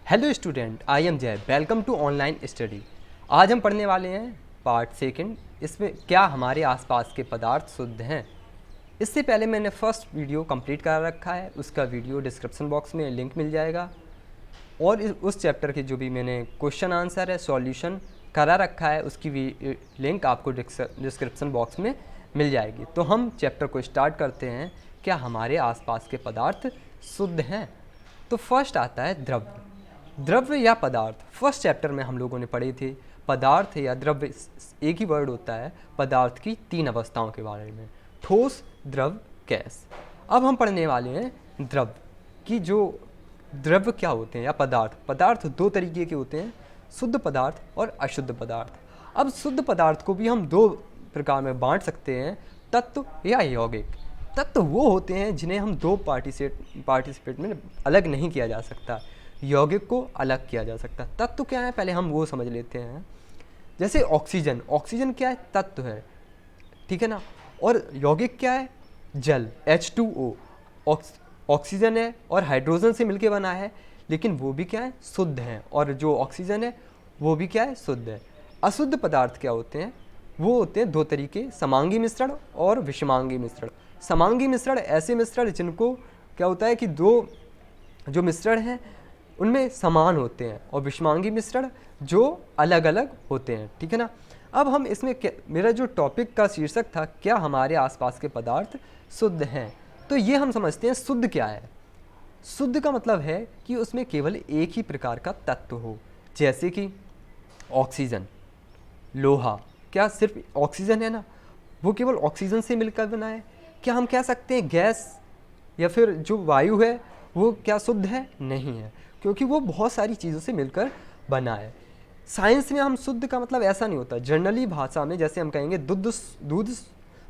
Hello student, I am Jay. Welcome to online study. आज हम पढ़ने वाले हैं पार्ट सेकंड। इसमें क्या हमारे आसपास के पदार्थ शुद्ध हैं। इससे पहले मैंने फर्स्ट वीडियो कंप्लीट कर रखा है, उसका वीडियो डिस्क्रिप्शन बॉक्स में लिंक मिल जाएगा। और उस चैप्टर के जो भी मैंने क्वेश्चन आंसर है, सॉल्यूशन करा रखा है, उसकी भी लिंक आपको डिस्क्रिप्शन बॉक्स में मिल जाएगी। तो हम चैप्टर को स्टार्ट करते हैं। क्या हमारे आसपास के पदार्थ शुद्ध हैं। तो फर्स्ट आता है द्रव्य। द्रव्य या पदार्थ फर्स्ट चैप्टर में हम लोगों ने पढ़े थे। पदार्थ या द्रव्य एक ही वर्ड होता है पदार्थ की तीन अवस्थाओं के बारे में, ठोस, द्रव, गैस। अब हम पढ़ने वाले हैं द्रव्य की। जो द्रव्य क्या होते हैं या पदार्थ दो तरीके के होते हैं, शुद्ध पदार्थ और अशुद्ध पदार्थ। अब शुद्ध पदार्थ को भी हम दो प्रकार में बांट सकते हैं, तत्व या यौगिक। तत्व वो होते हैं जिन्हें हम दो पार्टिसिपेट में अलग नहीं किया जा सकता, यौगिक को अलग किया जा सकता। तत्व क्या है पहले हम वो समझ लेते हैं। जैसे ऑक्सीजन क्या है, तत्व है, ठीक है ना। और यौगिक क्या है, जल, H2O। ऑक्सीजन है और हाइड्रोजन से मिलके बना है, लेकिन वो भी क्या है, शुद्ध है। और जो ऑक्सीजन है वो भी क्या है, शुद्ध है। अशुद्ध पदार्थ क्या होते हैं, वो होते हैं दो तरीके, समांगी मिश्रण और विषमांगी मिश्रण। समांगी मिश्रण ऐसे मिश्रण जिनको क्या होता है कि दो जो मिश्रण हैं उनमें समान होते हैं, और विषमांगी मिश्रण जो अलग अलग होते हैं, ठीक है ना। अब हम इसमें मेरा जो टॉपिक का शीर्षक था, क्या हमारे आसपास के पदार्थ शुद्ध हैं। तो ये हम समझते हैं शुद्ध क्या है। शुद्ध का मतलब है कि उसमें केवल एक ही प्रकार का तत्व हो, जैसे कि ऑक्सीजन, लोहा। क्या सिर्फ ऑक्सीजन है ना, वो केवल ऑक्सीजन से मिलकर बना है। क्या हम कह सकते हैं गैस या फिर जो वायु है वो क्या शुद्ध है, नहीं है, क्योंकि वो बहुत सारी चीज़ों से मिलकर बना है। साइंस में हम शुद्ध का मतलब ऐसा नहीं होता। जनरली भाषा में जैसे हम कहेंगे दूध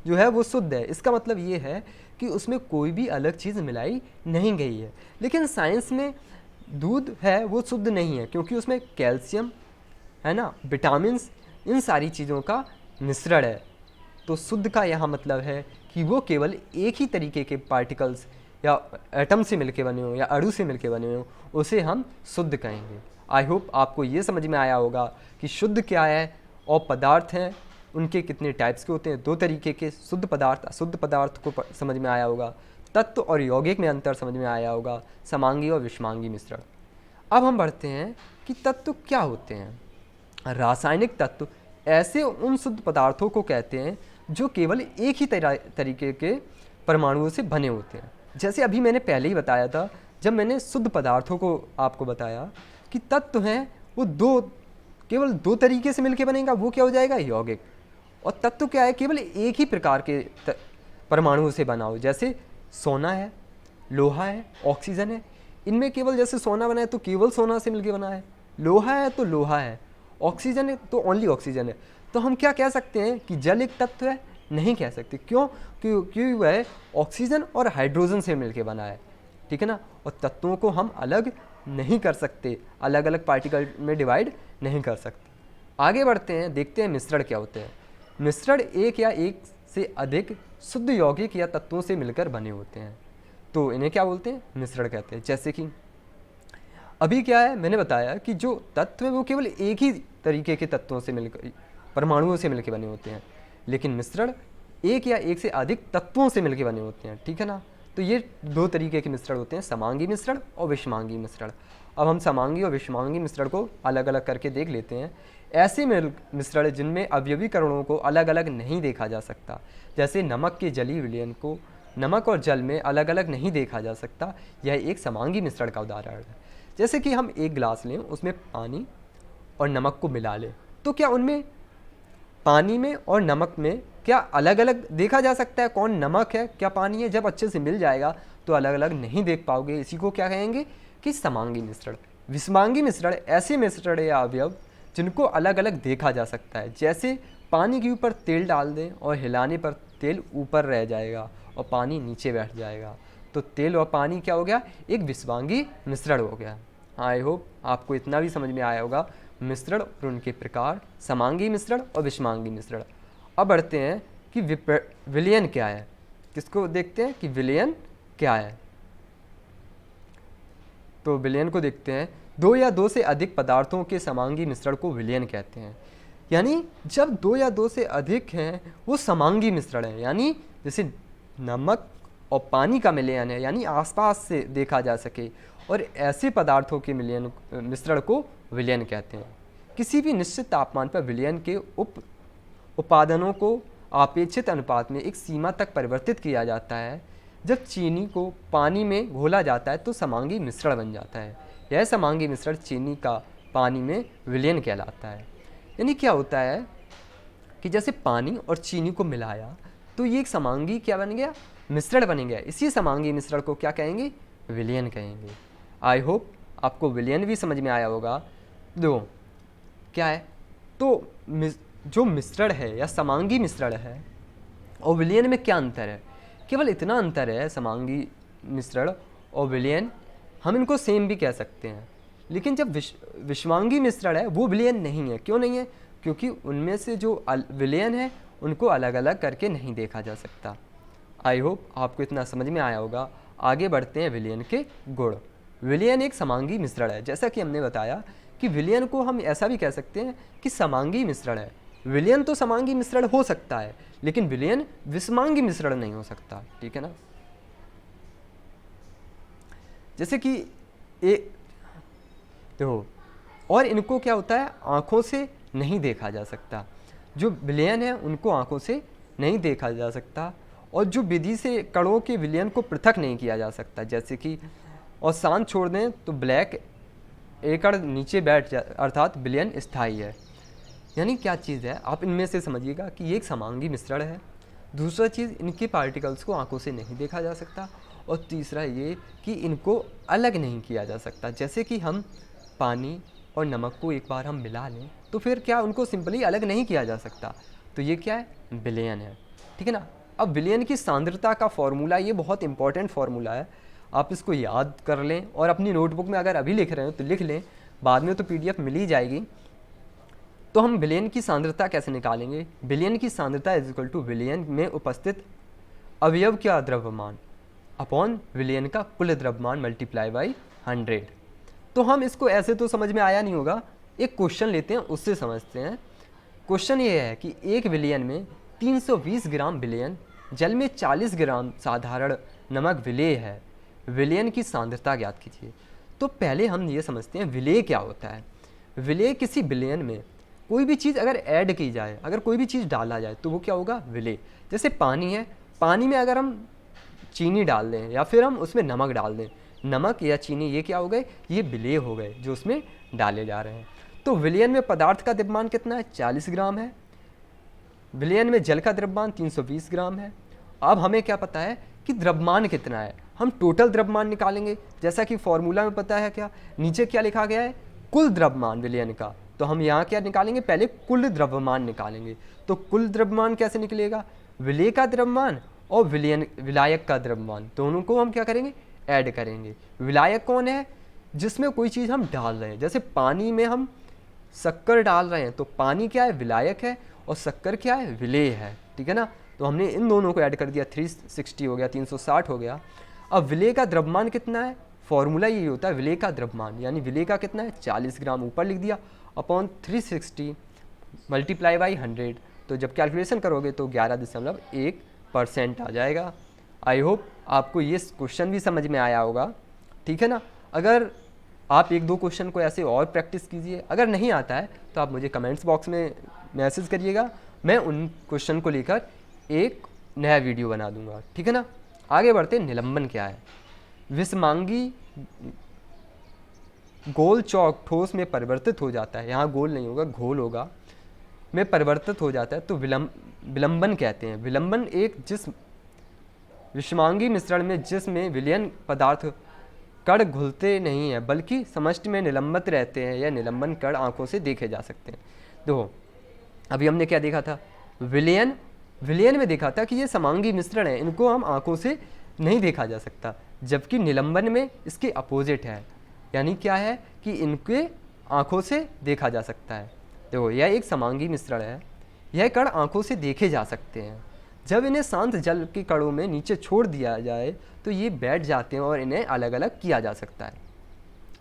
जो है वो शुद्ध है, इसका मतलब ये है कि उसमें कोई भी अलग चीज़ मिलाई नहीं गई है। लेकिन साइंस में दूध है वो शुद्ध नहीं है, क्योंकि उसमें कैल्शियम है ना, विटामिन्स, इन सारी चीज़ों का मिश्रण है। तो शुद्ध का यहाँ मतलब है कि वो केवल एक ही तरीके के पार्टिकल्स या एटम से मिलके बने हो या अणु से मिलके बने हो, उसे हम शुद्ध कहेंगे। आई होप आपको ये समझ में आया होगा कि शुद्ध क्या है और पदार्थ हैं उनके कितने टाइप्स के होते हैं, दो तरीके के, शुद्ध पदार्थ, अशुद्ध पदार्थ को समझ में आया होगा। तत्व और यौगिक में अंतर समझ में आया होगा, समांगी और विषमांगी मिश्रण। अब हम बढ़ते हैं कि तत्व क्या होते हैं। रासायनिक तत्व ऐसे उन शुद्ध पदार्थों को कहते हैं जो केवल एक ही तरीके के परमाणुओं से बने होते हैं। जैसे अभी मैंने पहले ही बताया था, जब मैंने शुद्ध पदार्थों को आपको बताया कि तत्व हैं वो केवल दो तरीके से मिलके बनेगा, वो क्या हो जाएगा, यौगिक। और तत्व क्या है, केवल एक ही प्रकार के परमाणुओं से बना हो। जैसे सोना है, लोहा है, ऑक्सीजन है। इनमें केवल जैसे सोना बना है तो केवल सोना से मिलके बना है, लोहा है तो लोहा है, ऑक्सीजन है तो ओनली ऑक्सीजन है। तो हम क्या कह सकते हैं कि जल एक तत्व है, नहीं कह सकते। क्यों, क्योंकि वह ऑक्सीजन और हाइड्रोजन से मिलके बना है, ठीक है ना। और तत्वों को हम अलग नहीं कर सकते, अलग अलग पार्टिकल में डिवाइड नहीं कर सकते। आगे बढ़ते हैं, देखते हैं मिश्रण क्या होते हैं। मिश्रण एक या एक से अधिक शुद्ध यौगिक या तत्वों से मिलकर बने होते हैं, तो इन्हें क्या बोलते हैं, मिश्रण कहते हैं। जैसे कि अभी क्या है, मैंने बताया कि जो तत्व है वो केवल एक ही तरीके के तत्वों से मिलकर, परमाणुओं से मिलकर बने होते हैं, लेकिन मिश्रण एक या एक से अधिक तत्वों से मिलकर बने होते हैं, ठीक है ना। तो ये दो तरीके के मिश्रण होते हैं, समांगी मिश्रण और विषमांगी मिश्रण। अब हम समांगी और विषमांगी मिश्रण को अलग अलग करके देख लेते हैं। ऐसे मिश्रण जिनमें अवयवी कणों को अलग अलग नहीं देखा जा सकता, जैसे नमक के जलीय विलयन को नमक और जल में अलग अलग नहीं देखा जा सकता, यह एक समांगी मिश्रण का उदाहरण है। जैसे कि हम एक गिलास लें, उसमें पानी और नमक को मिला लें, तो क्या उनमें पानी में और नमक में क्या अलग अलग देखा जा सकता है, कौन नमक है क्या पानी है। जब अच्छे से मिल जाएगा तो अलग अलग नहीं देख पाओगे, इसी को क्या कहेंगे कि समांगी मिश्रण। विषमांगी मिश्रण ऐसे मिश्रण या अवयव जिनको अलग अलग देखा जा सकता है। जैसे पानी के ऊपर तेल डाल दें और हिलाने पर तेल ऊपर रह जाएगा और पानी नीचे बैठ जाएगा, तो तेल और पानी क्या हो गया, एक विषमांगी मिश्रण हो गया। आई होप आपको इतना भी समझ में आया होगा मिश्रण और उनके प्रकार, समांगी मिश्रण और विषमांगी मिश्रण। अब बढ़ते हैं कि विलयन क्या है, किसको देखते हैं कि विलयन क्या है। तो विलयन को देखते हैं। दो या दो से अधिक पदार्थों के समांगी मिश्रण को विलयन कहते हैं। यानी जब दो या दो से अधिक हैं वो समांगी मिश्रण है, यानी जैसे नमक और पानी का मिलयन है, यानी आसपास से देखा जा सके, और ऐसे पदार्थों के मिश्रण को विलयन कहते हैं। किसी भी निश्चित तापमान पर विलयन के उपादानों को अपेक्षित अनुपात में एक सीमा तक परिवर्तित किया जाता है। जब चीनी को पानी में घोला जाता है तो समांगी मिश्रण बन जाता है। यह समांगी मिश्रण चीनी का पानी में विलयन कहलाता है। यानी क्या होता है कि जैसे पानी और चीनी को मिलाया तो ये एक समांगी क्या बन गया, मिश्रण बन गया। इसी समांगी मिश्रण को क्या कहेंगे, विलयन कहेंगे। आई होप आपको विलयन भी समझ में आया होगा। दो क्या है, तो जो मिश्रण है या समांगी मिश्रण है और विलयन में क्या अंतर है, केवल इतना अंतर है समांगी मिश्रण और विलयन, हम इनको सेम भी कह सकते हैं। लेकिन जब विषमांगी मिश्रण है वो विलयन नहीं है। क्यों नहीं है, क्योंकि उनमें से जो विलयन है उनको अलग अलग करके नहीं देखा जा सकता। आई होप आपको इतना समझ में आया होगा। आगे बढ़ते हैं विलयन के गुण। विलयन एक समांगी मिश्रण है। जैसा कि हमने बताया कि विलयन को हम ऐसा भी कह सकते हैं कि समांगी मिश्रण है। विलयन तो समांगी मिश्रण हो सकता है लेकिन विलयन विषमांगी मिश्रण नहीं हो सकता, ठीक है ना। जैसे कि देखो, और इनको क्या होता है, आंखों से नहीं देखा जा सकता। जो विलयन है उनको आंखों से नहीं देखा जा सकता, और जो विधि से कणों के विलयन को पृथक नहीं किया जा सकता। जैसे कि और शांत छोड़ दें तो ब्लैक एक कण नीचे बैठ जाए, अर्थात विलयन स्थायी है। यानी क्या चीज़ है, आप इनमें से समझिएगा कि ये एक समांगी मिश्रण है। दूसरा चीज़, इनके पार्टिकल्स को आंखों से नहीं देखा जा सकता, और तीसरा ये कि इनको अलग नहीं किया जा सकता। जैसे कि हम पानी और नमक को एक बार हम मिला लें तो फिर क्या उनको सिंपली अलग नहीं किया जा सकता, तो ये क्या है, विलयन है, ठीक है ना। अब विलयन की सांद्रता का फॉर्मूला, ये बहुत इंपॉर्टेंट फार्मूला है, आप इसको याद कर लें और अपनी नोटबुक में अगर अभी लिख रहे हो तो लिख लें, बाद में तो PDF मिल ही जाएगी। तो हम विलयन की सांद्रता कैसे निकालेंगे, विलयन की सांद्रता इज इक्वल टू विलयन में उपस्थित अवयव का द्रव्यमान अपॉन विलयन का कुल द्रव्यमान मल्टीप्लाई बाई 100। तो हम इसको ऐसे तो समझ में आया नहीं होगा, एक क्वेश्चन लेते हैं उससे समझते हैं। क्वेश्चन ये है कि एक विलयन में 320 ग्राम विलयन, जल में 40 ग्राम साधारण नमक विलेय है, विलयन की सांद्रता ज्ञात कीजिए। तो पहले हम ये समझते हैं विलेय क्या होता है। विलेय किसी विलयन में कोई भी चीज़ अगर ऐड की जाए, अगर कोई भी चीज़ डाला जाए तो वो क्या होगा, विलेय। जैसे पानी है, पानी में अगर हम चीनी डाल दें या फिर हम उसमें नमक डाल दें, नमक या चीनी ये क्या हो गए, ये विलेय हो गए जो उसमें डाले जा रहे हैं। तो विलयन में पदार्थ का द्रव्यमान कितना है, 40 ग्राम है। विलयन में जल का द्रव्यमान 320 ग्राम है। अब हमें क्या पता है कि द्रव्यमान कितना है, हम टोटल द्रव्यमान निकालेंगे। जैसा कि फॉर्मूला में पता है, क्या नीचे क्या लिखा गया है, कुल द्रव्यमान विलयन का। तो हम यहाँ क्या निकालेंगे, पहले कुल द्रव्यमान निकालेंगे। तो कुल द्रव्यमान कैसे निकलेगा, विलेय का द्रव्यमान और विलायक का द्रव्यमान, दोनों को हम क्या करेंगे, ऐड करेंगे। विलायक कौन है, जिसमें कोई चीज़ हम डाल रहे हैं। जैसे पानी में हम शक्कर डाल रहे हैं तो पानी क्या है, विलायक है, और शक्कर क्या है, विलेय है, ठीक है ना। तो हमने इन दोनों को ऐड कर दिया, 360 हो गया, 360 हो गया। अब विलेय का द्रव्यमान कितना है, फॉर्मूला यही होता है विलेय का द्रव्यमान, यानी विलेय का कितना है, 40 ग्राम ऊपर लिख दिया, अपॉन 360 मल्टीप्लाई बाई 100। तो जब कैलकुलेशन करोगे तो 11.1% आ जाएगा। आई होप आपको ये क्वेश्चन भी समझ में आया होगा, ठीक है ना। अगर आप एक दो क्वेश्चन को ऐसे और प्रैक्टिस कीजिए, अगर नहीं आता है तो आप मुझे कमेंट्स बॉक्स में मैसेज करिएगा, मैं उन क्वेश्चन को लेकर एक नया वीडियो बना दूंगा, ठीक है ना। आगे बढ़ते, निलंबन क्या है। विषमांगी गोल चौक ठोस में परिवर्तित हो जाता है, यहाँ गोल नहीं होगा, घोल होगा, में परिवर्तित हो जाता है तो विलंबन कहते हैं। विलंबन एक विषमांगी मिश्रण में जिसमें विलयन पदार्थ कण घुलते नहीं हैं बल्कि समष्टि में निलंबित रहते हैं, या निलंबन कण आंखों से देखे जा सकते हैं। देखो अभी हमने क्या देखा था, विलयन में देखा था कि ये समांगी मिश्रण है, इनको हम आंखों से नहीं देखा जा सकता, जबकि निलंबन में इसके अपोजिट है, यानी क्या है कि इनके आंखों से देखा जा सकता है। देखो यह एक समांगी मिश्रण है, यह कण आंखों से देखे जा सकते हैं। जब इन्हें शांत जल के कणों में नीचे छोड़ दिया जाए तो ये बैठ जाते हैं और इन्हें अलग अलग किया जा सकता है।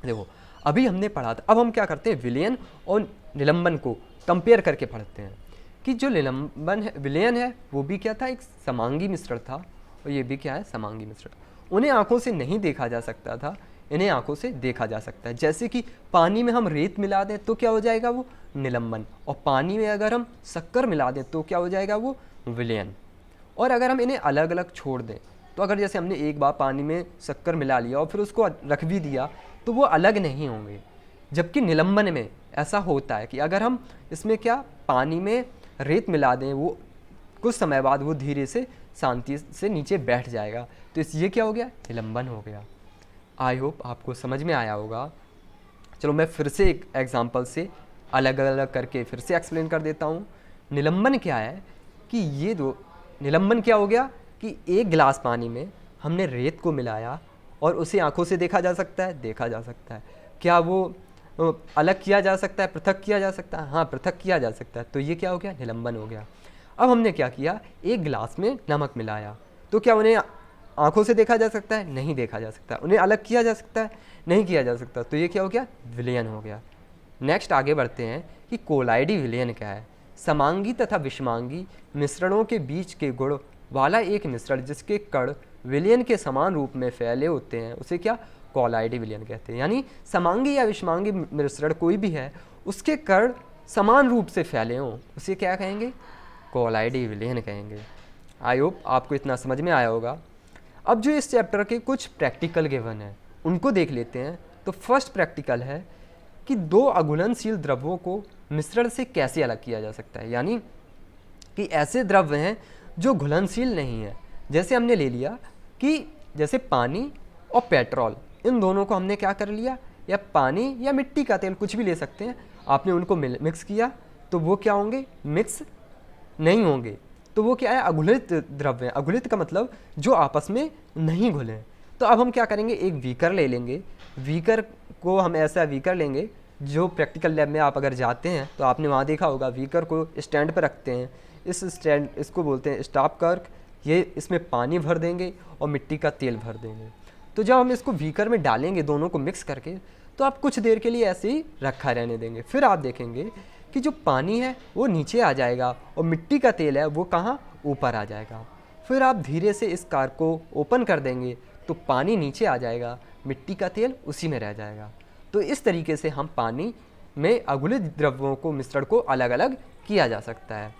देखो अभी हमने पढ़ा था। अब हम क्या करते हैं, विलयन और निलंबन को कंपेयर करके पढ़ते हैं कि जो निलंबन है, विलयन है, वो भी क्या था, एक समांगी मिश्रण था, और ये भी क्या है, समांगी मिश्रण। उन्हें आंखों से नहीं देखा जा सकता था, इन्हें आंखों से देखा जा सकता है। जैसे कि पानी में हम रेत मिला दें तो क्या हो जाएगा, वो निलंबन, और पानी में अगर हम शक्कर मिला दें तो क्या हो जाएगा, वो विलयन। और अगर हम इन्हें अलग अलग छोड़ दें, तो अगर जैसे हमने एक बार पानी में शक्कर मिला लिया और फिर उसको रख भी दिया, तो वो अलग नहीं होंगे। जबकि निलंबन में ऐसा होता है कि अगर हम इसमें क्या, पानी में रेत मिला दें, वो कुछ समय बाद वो धीरे से शांति से नीचे बैठ जाएगा, तो ये क्या हो गया, निलंबन हो गया। आई होप आपको समझ में आया होगा। चलो मैं फिर से एक एग्जांपल से अलग अलग करके फिर से एक्सप्लेन कर देता हूँ। निलंबन क्या है कि ये दो, निलंबन क्या हो गया कि एक गिलास पानी में हमने रेत को मिलाया और उसे आंखों से देखा जा सकता है, देखा जा सकता है। क्या वो अलग किया जा सकता है, पृथक किया जा सकता है? हाँ, पृथक किया जा सकता है। तो ये क्या हो गया, निलंबन हो गया। अब हमने क्या किया, एक गिलास में नमक मिलाया, तो क्या उन्हें आंखों से देखा जा सकता है? नहीं देखा जा सकता। उन्हें अलग किया जा सकता है? नहीं किया जा सकता। तो ये क्या हो गया, विलयन हो गया। नेक्स्ट आगे बढ़ते हैं कि कोलाइडी विलयन क्या है। समांगी तथा विषमांगी मिश्रणों के बीच के गुण वाला एक मिश्रण जिसके कण विलयन के समान रूप में फैले होते हैं, उसे क्या, कोलाइडी विलयन कहते हैं। यानी समांगी या विषमांगी मिश्रण कोई भी है, उसके कण समान रूप से फैले हों, उसे क्या कहेंगे, कोलाइडी विलयन कहेंगे। आई होप आपको इतना समझ में आया होगा। अब जो इस चैप्टर के कुछ प्रैक्टिकल गिवन हैं उनको देख लेते हैं। तो फर्स्ट प्रैक्टिकल है कि दो अघुलनशील द्रव्यों को मिश्रण से कैसे अलग किया जा सकता है। यानी कि ऐसे द्रव्य हैं जो घुलनशील नहीं है, जैसे हमने ले लिया कि जैसे पानी और पेट्रोल, इन दोनों को हमने क्या कर लिया, या पानी या मिट्टी का तेल, कुछ भी ले सकते हैं, आपने उनको मिक्स किया, तो वो क्या होंगे, मिक्स नहीं होंगे। तो वो क्या है, अघुलित द्रव्य है। अघुलित का मतलब जो आपस में नहीं घुले। तो अब हम क्या करेंगे, एक बीकर ले लेंगे। बीकर को हम ऐसा बीकर लेंगे, जो प्रैक्टिकल लैब में आप अगर जाते हैं तो आपने वहाँ देखा होगा, बीकर को स्टैंड पर रखते हैं। इस स्टैंड, इसको बोलते हैं स्टॉप कर्क। ये इसमें पानी भर देंगे और मिट्टी का तेल भर देंगे। तो जब हम इसको बीकर में डालेंगे दोनों को मिक्स करके, तो आप कुछ देर के लिए ऐसे ही रखा रहने देंगे। फिर आप देखेंगे कि जो पानी है वो नीचे आ जाएगा और मिट्टी का तेल है वो कहाँ, ऊपर आ जाएगा। फिर आप धीरे से इस कार को ओपन कर देंगे तो पानी नीचे आ जाएगा, मिट्टी का तेल उसी में रह जाएगा। तो इस तरीके से हम पानी में अघुलित द्रव्यों को, मिश्रण को अलग अलग किया जा सकता है।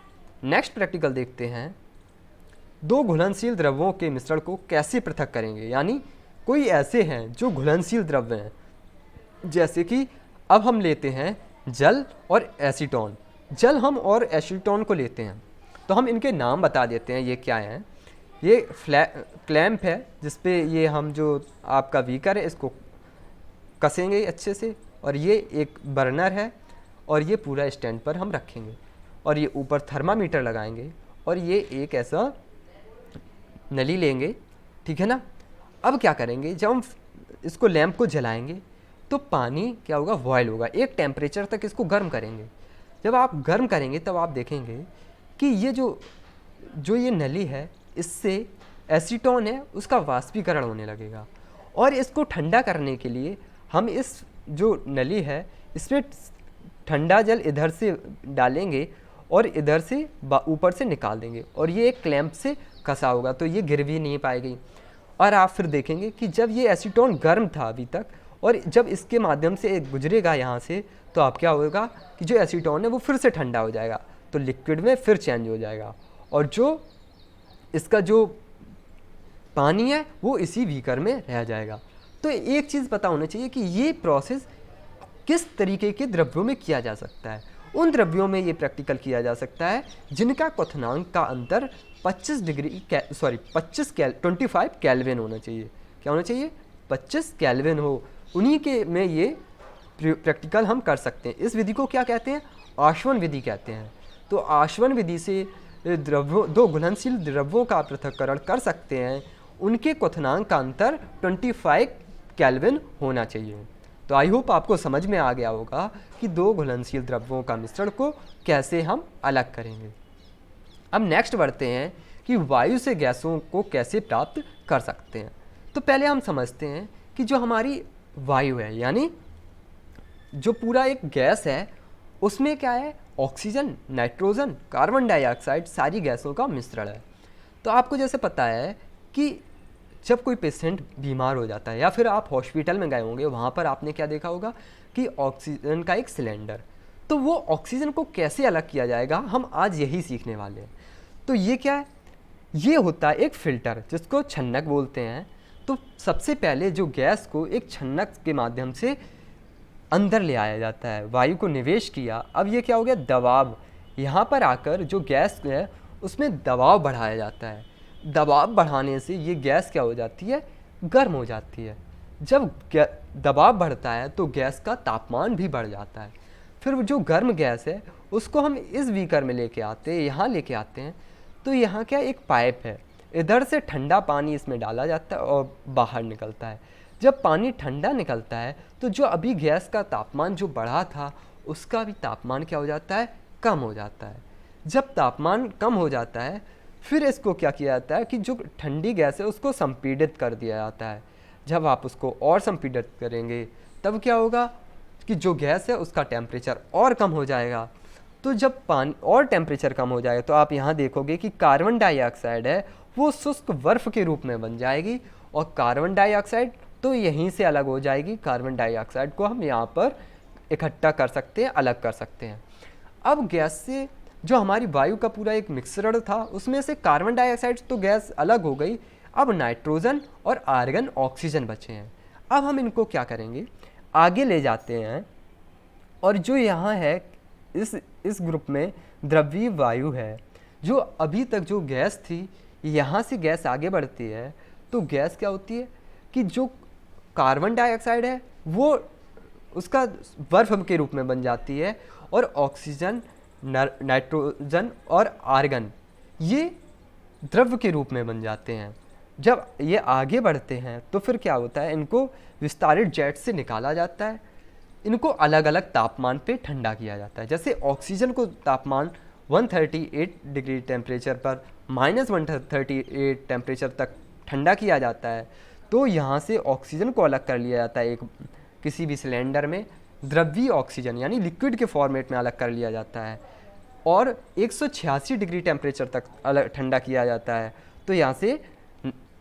नेक्स्ट प्रैक्टिकल देखते हैं, दो घुलनशील द्रव्यों के मिश्रण को कैसे पृथक करेंगे। यानी कोई ऐसे हैं जो घुलनशील द्रव्य हैं, जैसे कि अब हम लेते हैं जल और एसीटोन। जल हम और एसीटोन को लेते हैं, तो हम इनके नाम बता देते हैं, ये क्या हैं। ये क्लैंप है जिस पे ये हम जो आपका बीकर है इसको कसेंगे अच्छे से, और ये एक बर्नर है, और ये पूरा स्टैंड पर हम रखेंगे, और ये ऊपर थर्मामीटर लगाएंगे, और ये एक ऐसा नली लेंगे, ठीक है ना। अब क्या करेंगे, जब हम इसको लैंप को जलाएंगे तो पानी क्या होगा, बॉयल होगा। एक टेम्परेचर तक इसको गर्म करेंगे। जब आप गर्म करेंगे तब आप देखेंगे कि ये जो ये नली है, इससे एसीटोन है उसका वाष्पीकरण होने लगेगा। और इसको ठंडा करने के लिए हम इस जो नली है इसमें ठंडा जल इधर से डालेंगे और इधर से ऊपर से निकाल देंगे, और ये एक क्लैंप से कसा होगा, तो ये गिर भी नहीं पाएगी। और आप फिर देखेंगे कि जब ये एसीटोन गर्म था अभी तक, और जब इसके माध्यम से गुजरेगा यहाँ से, तो आप क्या होगा कि जो एसीटोन है वो फिर से ठंडा हो जाएगा, तो लिक्विड में फिर चेंज हो जाएगा, और जो इसका जो पानी है वो इसी बीकर में रह जाएगा। तो एक चीज़ पता होना चाहिए कि ये प्रोसेस किस तरीके के द्रव्यों में किया जा सकता है। उन द्रव्यों में ये प्रैक्टिकल किया जा सकता है जिनका क्वथनांक का अंतर 25 केल्विन होना चाहिए। क्या होना चाहिए, 25 केल्विन हो, उन्हीं के में ये प्रैक्टिकल हम कर सकते हैं। इस विधि को क्या कहते हैं, आश्वन विधि कहते हैं। तो आश्वन विधि से दो घुलनशील द्रव्यों का पृथक्करण कर सकते हैं, उनके क्वथनांक का अंतर 25 केल्विन होना चाहिए। तो आई होप आपको समझ में आ गया होगा कि दो घुलनशील द्रव्यों का मिश्रण को कैसे हम अलग करेंगे। अब नेक्स्ट बढ़ते हैं कि वायु से गैसों को कैसे प्राप्त कर सकते हैं। तो पहले हम समझते हैं कि जो हमारी वायु है, यानी जो पूरा एक गैस है उसमें क्या है, ऑक्सीजन, नाइट्रोजन, कार्बन डाइऑक्साइड सारी गैसों का मिश्रण है। तो आपको जैसे पता है कि जब कोई पेशेंट बीमार हो जाता है या फिर आप हॉस्पिटल में गए होंगे, वहाँ पर आपने क्या देखा होगा कि ऑक्सीजन का एक सिलेंडर, तो वो ऑक्सीजन को कैसे अलग किया जाएगा हम आज यही सीखने वाले हैं। तो ये क्या है, ये होता है एक फ़िल्टर जिसको छन्नक बोलते हैं। तो सबसे पहले जो गैस को एक छन्नक के माध्यम से अंदर ले आया जाता है, वायु को निवेश किया, अब ये क्या हो गया, दबाव, यहाँ पर आकर जो गैस है उसमें दबाव बढ़ाया जाता है। दबाव बढ़ाने से ये गैस क्या हो जाती है, गर्म हो जाती है। जब दबाव बढ़ता है तो गैस का तापमान भी बढ़ जाता है। फिर जो गर्म गैस है उसको हम इस बीकर में लेके आते हैं, यहाँ लेके आते हैं। तो यहाँ क्या एक पाइप है, इधर से ठंडा पानी इसमें डाला जाता है और बाहर निकलता है। जब पानी ठंडा निकलता है तो जो अभी गैस का तापमान जो बढ़ा था उसका भी तापमान क्या हो जाता है, कम हो जाता है। जब तापमान कम हो जाता है फिर इसको क्या किया जाता है कि जो ठंडी गैस है उसको संपीड़ित कर दिया जाता है। जब आप उसको और संपीड़ित करेंगे तब क्या होगा कि जो गैस है उसका टेम्परेचर और कम हो जाएगा। तो जब पानी और टेम्परेचर कम हो जाएगा तो आप यहाँ देखोगे कि कार्बन डाइऑक्साइड है वो शुष्क बर्फ़ के रूप में बन जाएगी और कार्बन डाइऑक्साइड तो यहीं से अलग हो जाएगी। कार्बन डाइऑक्साइड को हम यहाँ पर इकट्ठा कर सकते हैं, अलग कर सकते हैं। अब गैस से जो हमारी वायु का पूरा एक मिश्रण था उसमें से कार्बन डाइऑक्साइड तो गैस अलग हो गई, अब नाइट्रोजन और आर्गन ऑक्सीजन बचे हैं। अब हम इनको क्या करेंगे, आगे ले जाते हैं और जो यहाँ है इस ग्रुप में द्रवीय वायु है। जो अभी तक जो गैस थी, यहाँ से गैस आगे बढ़ती है तो गैस क्या होती है कि जो कार्बन डाइऑक्साइड है वो उसका बर्फ के रूप में बन जाती है और ऑक्सीजन, नाइट्रोजन और आर्गन ये द्रव के रूप में बन जाते हैं। जब ये आगे बढ़ते हैं तो फिर क्या होता है, इनको विस्तारित जेट से निकाला जाता है, इनको अलग अलग तापमान पे ठंडा किया जाता है। जैसे ऑक्सीजन को तापमान 138 डिग्री टेम्परेचर पर -138 टेम्परेचर तक ठंडा किया जाता है, तो यहाँ से ऑक्सीजन को अलग कर लिया जाता है, एक किसी भी सिलेंडर में द्रवीय ऑक्सीजन यानी लिक्विड के फॉर्मेट में अलग कर लिया जाता है और 186 डिग्री टेम्परेचर तक अलग ठंडा किया जाता है, तो यहाँ से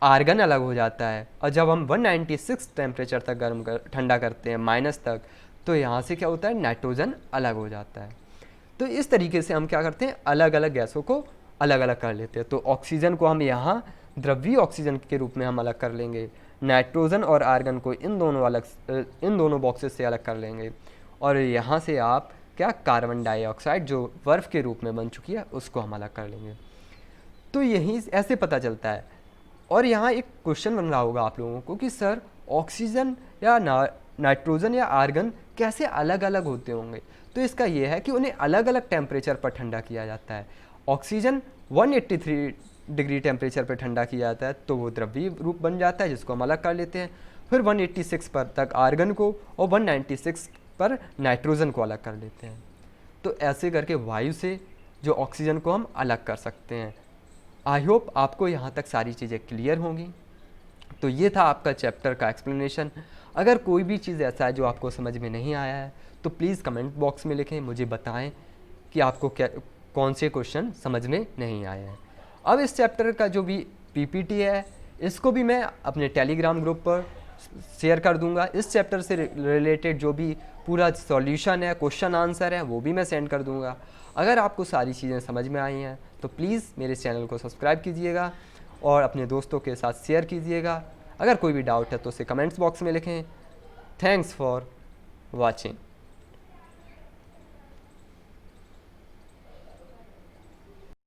आर्गन अलग हो जाता है। और जब हम 196 टेम्परेचर तक ठंडा करते हैं माइनस तक, तो यहाँ से क्या होता है, नाइट्रोजन अलग हो जाता है। तो इस तरीके से हम क्या करते हैं, अलग अलग गैसों को अलग अलग कर लेते हैं। तो ऑक्सीजन को हम यहाँ द्रवीय ऑक्सीजन के रूप में हम अलग कर लेंगे, नाइट्रोजन और आर्गन को इन दोनों बॉक्सेस से अलग कर लेंगे और यहाँ से आप क्या कार्बन डाइऑक्साइड जो बर्फ़ के रूप में बन चुकी है उसको हम अलग कर लेंगे। तो यही ऐसे पता चलता है। और यहाँ एक क्वेश्चन बन रहा होगा आप लोगों को कि सर ऑक्सीजन या नाइट्रोजन या आर्गन कैसे अलग अलग होते होंगे। तो इसका ये है कि उन्हें अलग अलग टेम्परेचर पर ठंडा किया जाता है। ऑक्सीजन 183 डिग्री टेम्परेचर पर ठंडा किया जाता है तो वो द्रवीय रूप बन जाता है जिसको हम अलग कर लेते हैं। फिर 186 पर तक आर्गन को और 196 पर नाइट्रोजन को अलग कर लेते हैं। तो ऐसे करके वायु से जो ऑक्सीजन को हम अलग कर सकते हैं। आई होप आपको यहाँ तक सारी चीज़ें क्लियर होंगी। तो ये था आपका चैप्टर का एक्सप्लेनेशन। अगर कोई भी चीज़ ऐसा है जो आपको समझ में नहीं आया है तो प्लीज़ कमेंट बॉक्स में लिखें, मुझे बताएं कि आपको कौन से क्वेश्चन समझ में नहीं आए हैं। अब इस चैप्टर का जो भी पीपीटी है इसको भी मैं अपने टेलीग्राम ग्रुप पर शेयर कर दूंगा। इस चैप्टर से रिलेटेड जो भी पूरा सॉल्यूशन है, क्वेश्चन आंसर है, वो भी मैं सेंड कर दूंगा। अगर आपको सारी चीज़ें समझ में आई हैं तो प्लीज़ मेरे चैनल को सब्सक्राइब कीजिएगा और अपने दोस्तों के साथ शेयर कीजिएगा। अगर कोई भी डाउट है तो उसे कमेंट्स बॉक्स में लिखें। Thanks for watching.